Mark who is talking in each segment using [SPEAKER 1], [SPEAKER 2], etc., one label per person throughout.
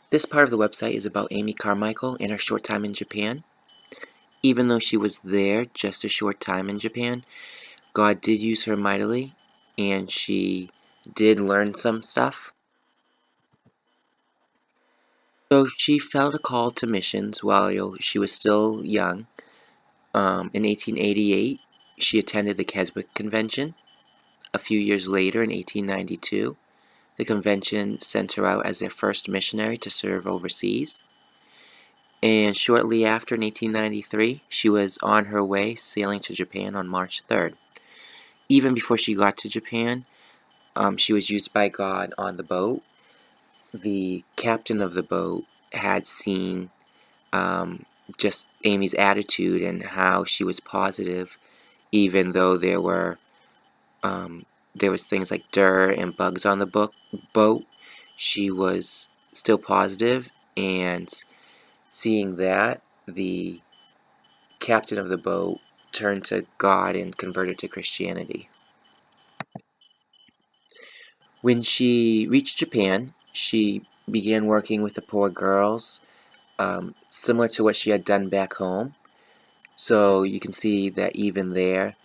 [SPEAKER 1] This part of the website is about Amy Carmichael and her short time in Japan. Even though she was there just a short time in Japan, God did use her mightily, and she did learn some stuff. So she felt a call to missions while she was still young. In 1888, she attended the Keswick Convention. A few years later, in 1892, the convention sent her out as their first missionary to serve overseas. And shortly after, in 1893, she was on her way sailing to Japan on March 3rd. Even before she got to Japan, she was used by God on the boat. The captain of the boat had seen just Amy's attitude and how she was positive, even though there was things like dirt and bugs on the boat. She was still positive, and seeing that, the captain of the boat turned to God and converted to Christianity. When she reached Japan, she began working with the poor girls, similar to what she had done back home. So you can see that even there,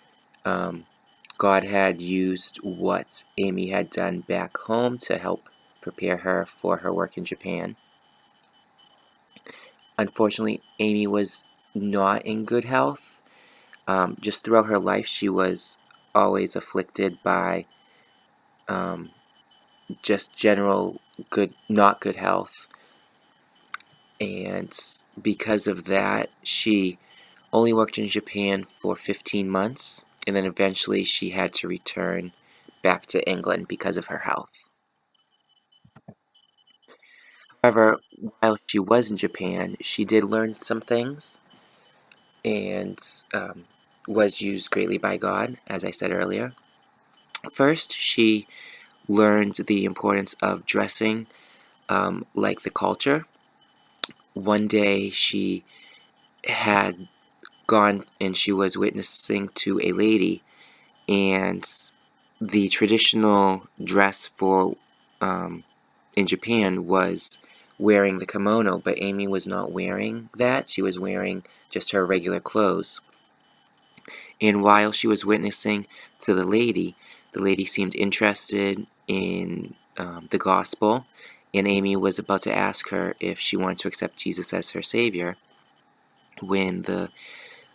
[SPEAKER 1] God had used what Amy had done back home to help prepare her for her work in Japan. Unfortunately, Amy was not in good health. Just throughout her life, she was always afflicted by just general not good health. And because of that, she only worked in Japan for 15 months, and then eventually she had to return back to England because of her health. However, while she was in Japan, she did learn some things and was used greatly by God, as I said earlier. First, she learned the importance of dressing like the culture. One day she had gone and she was witnessing to a lady, and the traditional dress for in Japan was wearing the kimono, but Amy was not wearing that. She was wearing just her regular clothes. And while she was witnessing to the lady seemed interested in the gospel, and Amy was about to ask her if she wanted to accept Jesus as her Savior, when the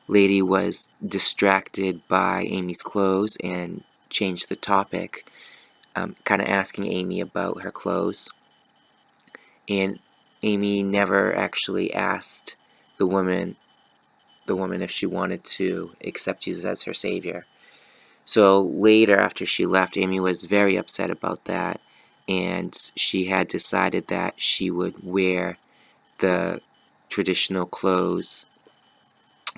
[SPEAKER 1] lady was distracted by Amy's clothes and changed the topic, kind of asking Amy about her clothes. And Amy never actually asked the woman if she wanted to accept Jesus as her Savior. So later, after she left, Amy was very upset about that, and she had decided that she would wear the traditional clothes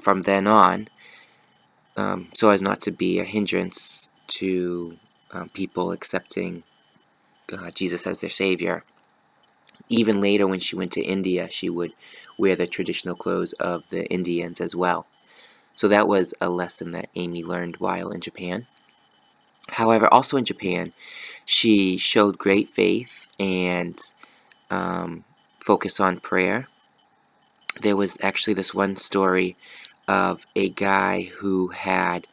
[SPEAKER 1] from then on, so as not to be a hindrance to people accepting Jesus as their Savior. Even later, when she went to India, she would wear the traditional clothes of the Indians as well. So that was a lesson that Amy learned while in Japan. However, also in Japan, she showed great faith and focus on prayer. There was actually this one story of a guy who had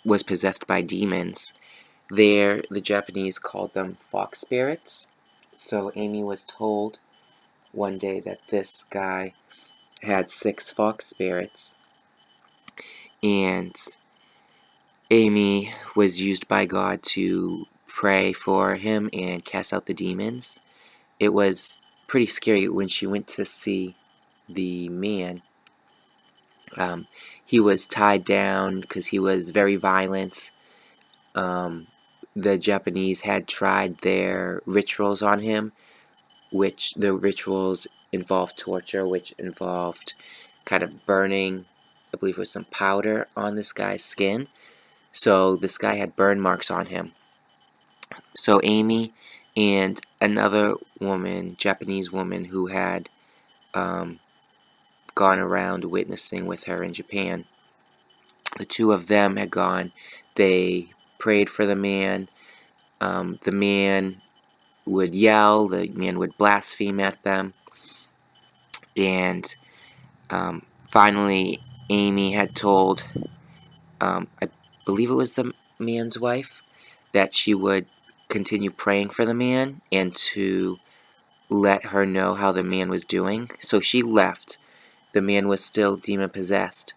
[SPEAKER 1] was possessed by demons. There, the Japanese called them fox spirits. So Amy was told one day that this guy had 6 fox spirits, and Amy was used by God to pray for him and cast out the demons. It was pretty scary when she went to see the man. He was tied down because he was very violent. The Japanese had tried their rituals on him, which the rituals involved torture, which involved kind of burning, I believe it was some powder on this guy's skin. So this guy had burn marks on him. So Amy and another woman, Japanese woman, who had gone around witnessing with her in Japan, the two of them had gone. They prayed for the man. The man would yell, the man would blaspheme at them, and finally Amy had told, I believe it was the man's wife, that she would continue praying for the man and to let her know how the man was doing. So she left. The man was still demon-possessed,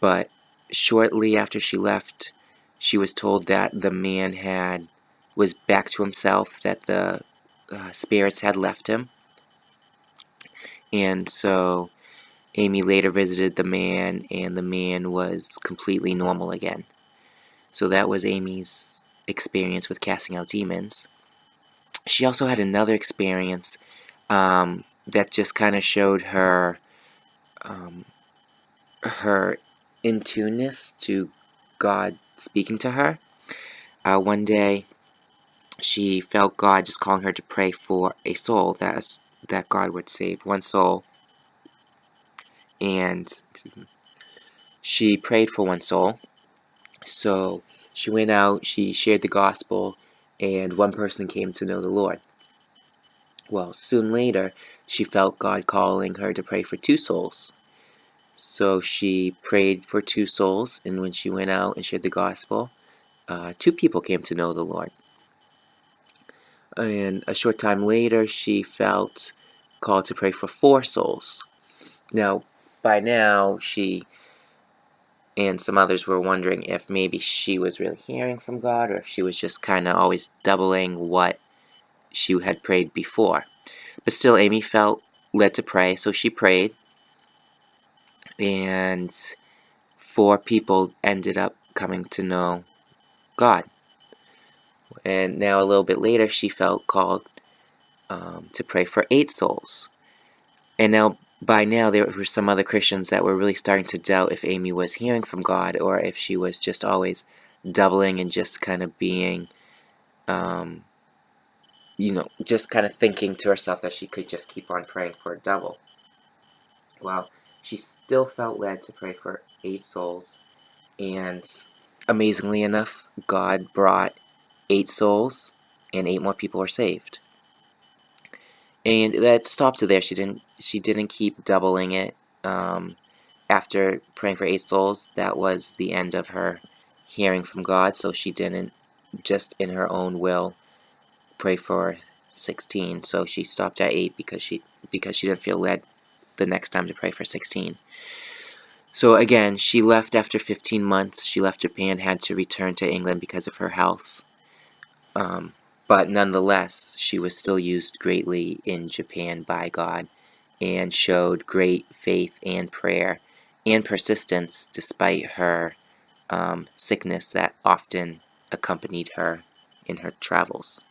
[SPEAKER 1] but shortly after she left, she was told that the man was back to himself, that the spirits had left him. And so Amy later visited the man, and the man was completely normal again. So that was Amy's experience with casting out demons. She also had another experience that just kind of showed her her in-tuneness to God speaking to her. One day, she felt God just calling her to pray for a soul, that God would save one soul. And she prayed for one soul. So she went out, she shared the gospel, and one person came to know the Lord. Well, soon later, she felt God calling her to pray for two souls. So she prayed for two souls, and when she went out and shared the gospel, two people came to know the Lord. And a short time later, she felt called to pray for four souls. Now, by now, she and some others were wondering if maybe she was really hearing from God, or if she was just kind of always doubling what she had prayed before. But still, Amy felt led to pray, so she prayed, and four people ended up coming to know God. And now, a little bit later, she felt called to pray for 8 souls. And now, by now, there were some other Christians that were really starting to doubt if Amy was hearing from God, or if she was just always doubling and just kind of being, just kind of thinking to herself that she could just keep on praying for a double. Well, she still felt led to pray for 8 souls, and amazingly enough, God brought 8 souls, and 8 more people were saved. And that stopped there. She didn't keep doubling it. After praying for 8 souls, that was the end of her hearing from God. So she didn't just in her own will pray for 16. So she stopped at 8 because she didn't feel led the next time to pray for 16. So again, she left after 15 months. She left Japan, had to return to England because of her health. But nonetheless, she was still used greatly in Japan by God, and showed great faith and prayer and persistence despite her sickness that often accompanied her in her travels.